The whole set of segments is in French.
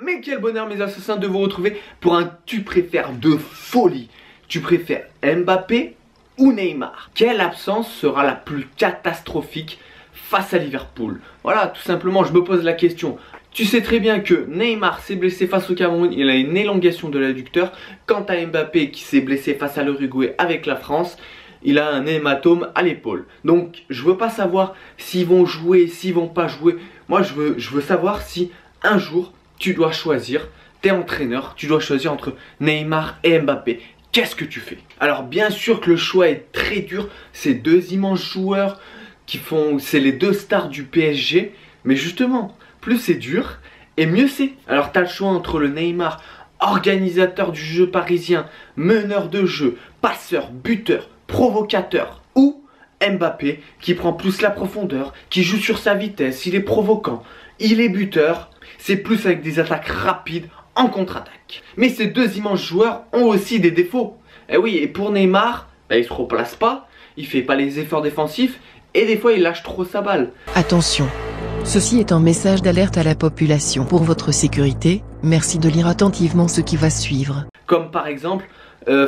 Mais quel bonheur mes assassins de vous retrouver pour un tu préfères de folie. Tu préfères Mbappé ou Neymar? Quelle absence sera la plus catastrophique face à Liverpool? Voilà, tout simplement, je me pose la question. Tu sais très bien que Neymar s'est blessé face au Cameroun, il a une élongation de l'adducteur. Quant à Mbappé qui s'est blessé face à l'Uruguay avec la France, il a un hématome à l'épaule. Donc je veux pas savoir s'ils vont jouer, s'ils vont pas jouer. Moi je veux savoir si un jour tu dois choisir, t'es entraîneur, tu dois choisir entre Neymar et Mbappé. Qu'est-ce que tu fais? Alors bien sûr que le choix est très dur, c'est deux immenses joueurs qui font, c'est les deux stars du PSG. Mais justement, plus c'est dur et mieux c'est. Alors tu as le choix entre le Neymar, organisateur du jeu parisien, meneur de jeu, passeur, buteur, provocateur, ou Mbappé qui prend plus la profondeur, qui joue sur sa vitesse, il est provoquant, il est buteur, c'est plus avec des attaques rapides en contre-attaque. Mais ces deux immenses joueurs ont aussi des défauts. Et oui, et pour Neymar, il se replace pas, il fait pas les efforts défensifs et des fois il lâche trop sa balle. Attention, ceci est un message d'alerte à la population. Pour votre sécurité, merci de lire attentivement ce qui va suivre. Comme par exemple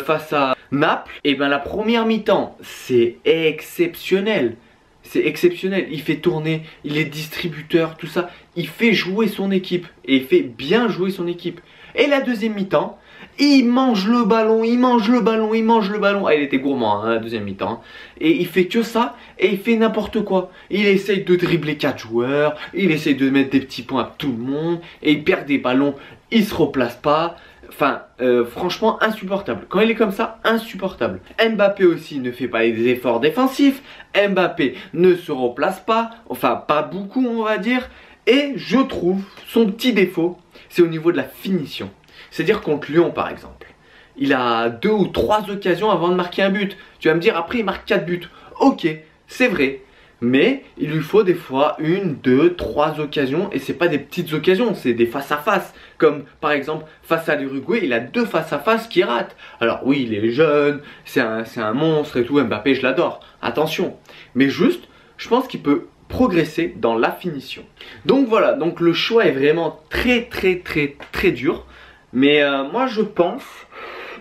face à Naples, et ben la première mi-temps, c'est exceptionnel. C'est exceptionnel, il fait tourner, il est distributeur, tout ça. Il fait jouer son équipe et il fait bien jouer son équipe. Et la deuxième mi-temps, il mange le ballon, il mange le ballon, il mange le ballon. Ah, il était gourmand hein, la deuxième mi-temps. Et il fait que ça et il fait n'importe quoi. Il essaye de dribbler 4 joueurs, il essaye de mettre des petits points à tout le monde. Et il perd des ballons, il se replace pas. Enfin, franchement, insupportable. Quand il est comme ça, insupportable. Mbappé aussi ne fait pas les efforts défensifs. Mbappé ne se replace pas. Enfin, pas beaucoup, on va dire. Et je trouve, son petit défaut, c'est au niveau de la finition. C'est-à-dire contre Lyon, par exemple. Il a 2 ou 3 occasions avant de marquer un but. Tu vas me dire, après, il marque 4 buts. Ok, c'est vrai. Mais il lui faut des fois 1, 2, 3 occasions. Et c'est pas des petites occasions, c'est des face-à-face. Comme par exemple face à l'Uruguay, il a 2 face-à-face qui ratent. Alors oui, il est jeune, c'est un monstre et tout. Mbappé, je l'adore, attention. Mais juste, je pense qu'il peut progresser dans la finition. Donc voilà, donc le choix est vraiment très dur. Mais moi je pense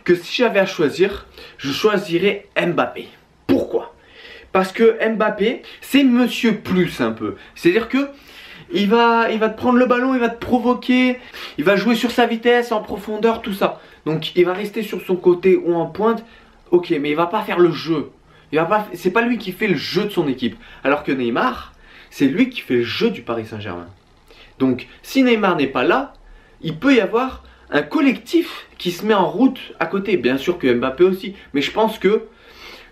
que si j'avais à choisir, je choisirais Mbappé. Pourquoi? Parce que Mbappé, c'est monsieur plus un peu. C'est-à-dire que il va te prendre le ballon, il va te provoquer, il va jouer sur sa vitesse, en profondeur, tout ça. Donc il va rester sur son côté ou en pointe. Ok, mais il va pas faire le jeu. C'est pas lui qui fait le jeu de son équipe. Alors que Neymar, c'est lui qui fait le jeu du Paris Saint-Germain. Donc si Neymar n'est pas là, il peut y avoir un collectif qui se met en route à côté. Bien sûr que Mbappé aussi. Mais je pense que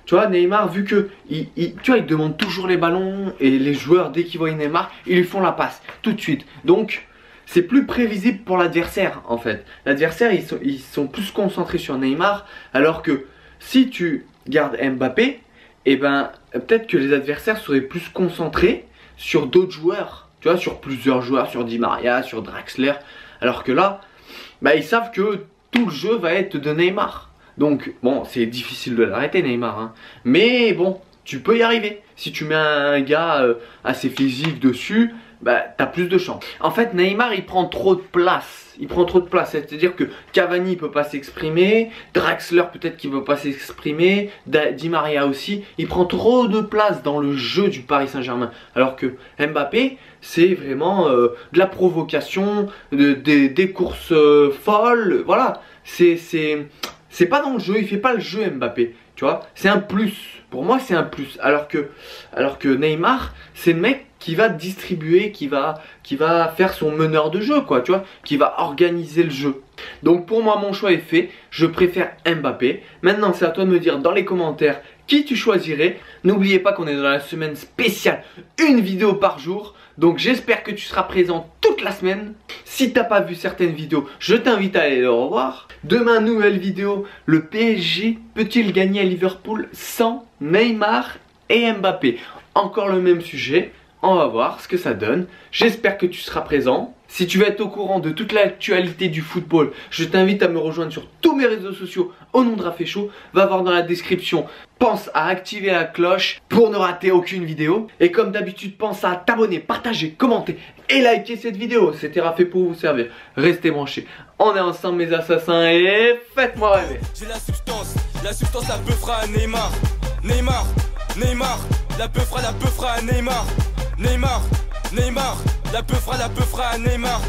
tu vois, Neymar, vu que tu vois, il demande toujours les ballons et les joueurs, dès qu'ils voient Neymar, ils lui font la passe tout de suite. Donc, c'est plus prévisible pour l'adversaire en fait. L'adversaire, ils sont plus concentrés sur Neymar, alors que si tu gardes Mbappé, eh ben, peut-être que les adversaires seraient plus concentrés sur d'autres joueurs. Tu vois, sur plusieurs joueurs, sur Di Maria, sur Draxler. Alors que là, bah, ils savent que tout le jeu va être de Neymar. Donc, bon, c'est difficile de l'arrêter Neymar, hein. Mais bon, tu peux y arriver. Si tu mets un gars assez physique dessus, bah, t'as plus de chance. En fait, Neymar, il prend trop de place. Il prend trop de place, c'est-à-dire que Cavani peut pas s'exprimer, Draxler peut-être qu'il peut pas s'exprimer, Di Maria aussi. Il prend trop de place dans le jeu du Paris Saint-Germain. Alors que Mbappé, c'est vraiment de la provocation, des courses folles. Voilà, c'est pas dans le jeu, il fait pas le jeu Mbappé, tu vois. C'est un plus, pour moi c'est un plus. Alors que Neymar, c'est le mec qui va distribuer, qui va faire son meneur de jeu, quoi, tu vois, qui va organiser le jeu. Donc pour moi mon choix est fait, je préfère Mbappé. Maintenant c'est à toi de me dire dans les commentaires qui tu choisirais. N'oubliez pas qu'on est dans la semaine spéciale, une vidéo par jour. Donc j'espère que tu seras présent toute la semaine. Si t'as pas vu certaines vidéos, je t'invite à aller le revoir. Demain, nouvelle vidéo, le PSG peut-il gagner à Liverpool sans Neymar et Mbappé? Encore le même sujet, On va voir ce que ça donne. J'espère que tu seras présent. Si tu veux être au courant de toute l'actualité du football, je t'invite à me rejoindre sur tous mes réseaux sociaux au nom de Raphaël Chaud. Va voir dans la description. Pense à activer la cloche pour ne rater aucune vidéo. Et comme d'habitude, pense à t'abonner, partager, commenter et liker cette vidéo. C'était Raphaël pour vous servir. Restez branchés. On est ensemble mes assassins et faites-moi rêver. J'ai la substance la peu fera à Neymar. Neymar, Neymar, la peu fera à Neymar. Neymar, Neymar, la peu fera à Neymar.